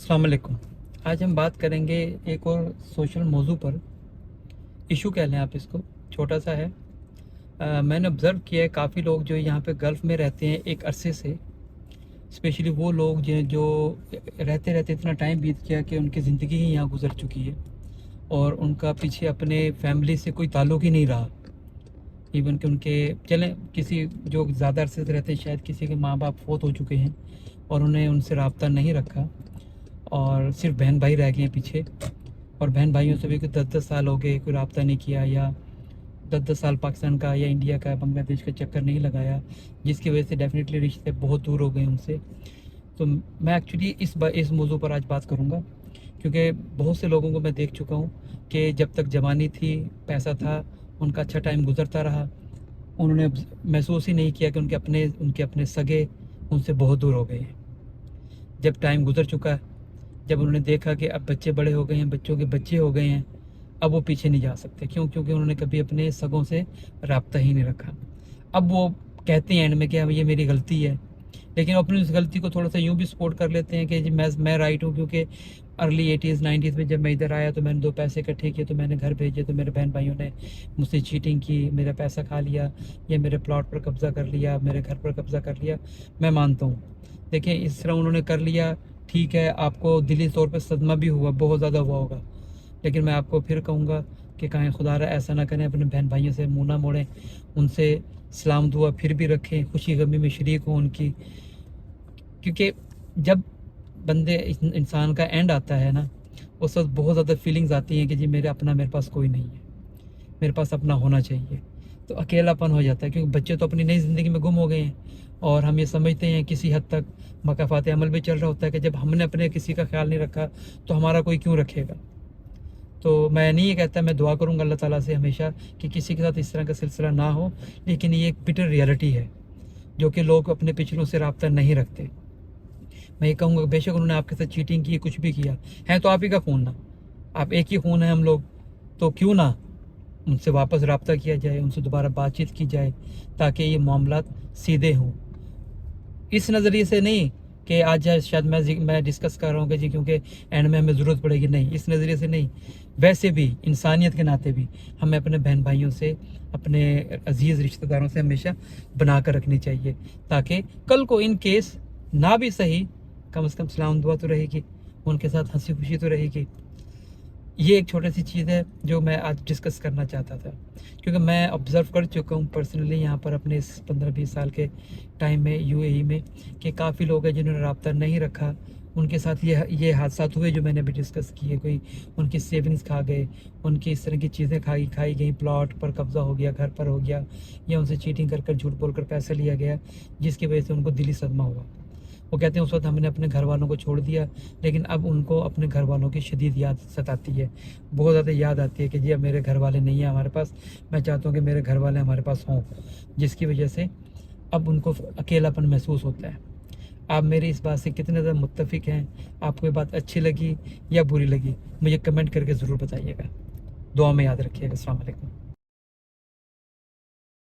अस्सलाम वालेकुम। आज हम बात करेंगे एक और सोशल मौजू पर। इशू कह लें आप इसको, छोटा सा है। मैंने ऑब्ज़र्व किया है काफ़ी लोग जो यहाँ पे गल्फ़ में रहते हैं एक अरसे से, स्पेशली वो लोग जो रहते रहते इतना टाइम बीत गया कि उनकी ज़िंदगी ही यहाँ गुजर चुकी है और उनका पीछे अपने फैमिली से कोई ताल्लुक़ ही नहीं रहा। इवन कि उनके चलें किसी जो ज़्यादा अरसे से रहते हैं, शायद किसी के माँ बाप फौत हो चुके हैं और उन्हें उनसे रब्ता नहीं रखा और सिर्फ बहन भाई रह गए हैं पीछे। और बहन भाइयों से भी कोई 10-10 साल हो गए, कोई रब्ता नहीं किया, या 10-10 साल पाकिस्तान का या इंडिया का बांग्लादेश का चक्कर नहीं लगाया, जिसकी वजह से डेफिनेटली रिश्ते बहुत दूर हो गए उनसे। तो मैं एक्चुअली इस मौजू पर आज बात करूँगा, क्योंकि बहुत से लोगों को मैं देख चुका हूँ कि जब तक जवानी थी, पैसा था, उनका अच्छा टाइम गुजरता रहा, उन्होंने महसूस ही नहीं किया कि उनके अपने सगे उनसे बहुत दूर हो गए हैं। जब टाइम गुजर चुका है, जब उन्होंने देखा कि अब बच्चे बड़े हो गए हैं, बच्चों के बच्चे हो गए हैं, अब वो पीछे नहीं जा सकते। क्यों? क्योंकि उन्होंने कभी अपने सगों से रब्ता ही नहीं रखा। अब वो कहते हैं एंड में कि अब ये मेरी गलती है, लेकिन अपनी उस गलती को थोड़ा सा यूँ भी सपोर्ट कर लेते हैं कि जी मैं राइट हूँ, क्योंकि अर्ली 80s 90s में जब मैं इधर आया तो मैंने 2 पैसे इकट्ठे किए, तो मैंने घर भेजे, तो मेरे बहन भाइयों ने मुझसे चीटिंग की, मेरा पैसा खा लिया, या मेरे प्लॉट पर कब्ज़ा कर लिया, मेरे घर पर कब्ज़ा कर लिया। मैं मानता हूँ, देखिए इस तरह उन्होंने कर लिया, ठीक है, आपको दिली तौर पर सदमा भी हुआ, बहुत ज़्यादा हुआ होगा, लेकिन मैं आपको फिर कहूँगा कि कहीं खुदा ऐसा ना करें, अपने बहन भाइयों से मुँह ना मोड़ें, उनसे सलाम दुआ फिर भी रखें, खुशी गमी में शरीक हों उनकी। क्योंकि जब इंसान का एंड आता है ना, उस वक्त बहुत ज़्यादा फीलिंग्स आती हैं कि जी मेरे पास कोई नहीं है, मेरे पास अपना होना चाहिए। तो अकेलापन हो जाता है, क्योंकि बच्चे तो अपनी नई ज़िंदगी में गुम हो गए हैं, और हम ये समझते हैं किसी हद तक मकाफ़ात अमल भी चल रहा होता है कि जब हमने अपने किसी का ख्याल नहीं रखा तो हमारा कोई क्यों रखेगा। तो मैं नहीं ये कहता, मैं दुआ करूँगा अल्लाह ताला से हमेशा कि किसी के साथ इस तरह का सिलसिला ना हो, लेकिन ये एक बिटर रियलिटी है जो कि लोग अपने पिछलों से रब्ता नहीं रखते। मैं ये कहूँगा बेशक उन्होंने आपके साथ चीटिंग की, कुछ भी किया है, तो आप ही का खून ना, आप एक ही खून है हम लोग, तो क्यों ना उनसे वापस रब्ता किया जाए, उनसे दोबारा बातचीत की जाए, ताकि ये मामलात सीधे हों। इस नज़रिए से नहीं कि आज शायद मैं डिस्कस कर रहा हूँ कि जी क्योंकि एंड में हमें ज़रूरत पड़ेगी, नहीं, इस नज़रिए से नहीं, वैसे भी इंसानियत के नाते भी हमें अपने बहन भाइयों से, अपने अजीज़ रिश्तेदारों से हमेशा बना कर रखनी चाहिए, ताकि कल को इन केस ना भी सही, कम से कम सलाम दुआ तो रहेगी, उनके साथ हंसी खुशी तो रहेगी। ये एक छोटी सी चीज़ है जो मैं आज डिस्कस करना चाहता था, क्योंकि मैं ऑब्ज़र्व कर चुका हूँ पर्सनली यहाँ पर अपने इस 15-20 साल के टाइम में यूएई में, कि काफ़ी लोग हैं जिन्होंने रब्ता नहीं रखा, उनके साथ ये हादसात हुए जो मैंने अभी डिस्कस किए। कोई उनकी सेविंग्स खा गए, उनकी इस तरह की चीज़ें खाई गई, प्लॉट पर कब्ज़ा हो गया, घर पर हो गया, या उनसे चीटिंग कर झूठ बोल कर पैसा लिया गया, जिसकी वजह से उनको दिली सदमा हुआ। वो कहते हैं उस वक्त हमने अपने घर वालों को छोड़ दिया, लेकिन अब उनको अपने घर वालों की शदीद याद सताती है, बहुत ज़्यादा याद आती है कि जी अब मेरे घर वाले नहीं हैं हमारे पास, मैं चाहता हूँ कि मेरे घर वाले हमारे पास हों, जिसकी वजह से अब उनको अकेलापन महसूस होता है। आप मेरी इस बात से कितने ज़्यादा मुत्तफिक हैं, आपको ये बात अच्छी लगी या बुरी लगी, मुझे कमेंट करके ज़रूर बताइएगा। दुआ में याद रखिएगा। अस्सलाम वालेकुम।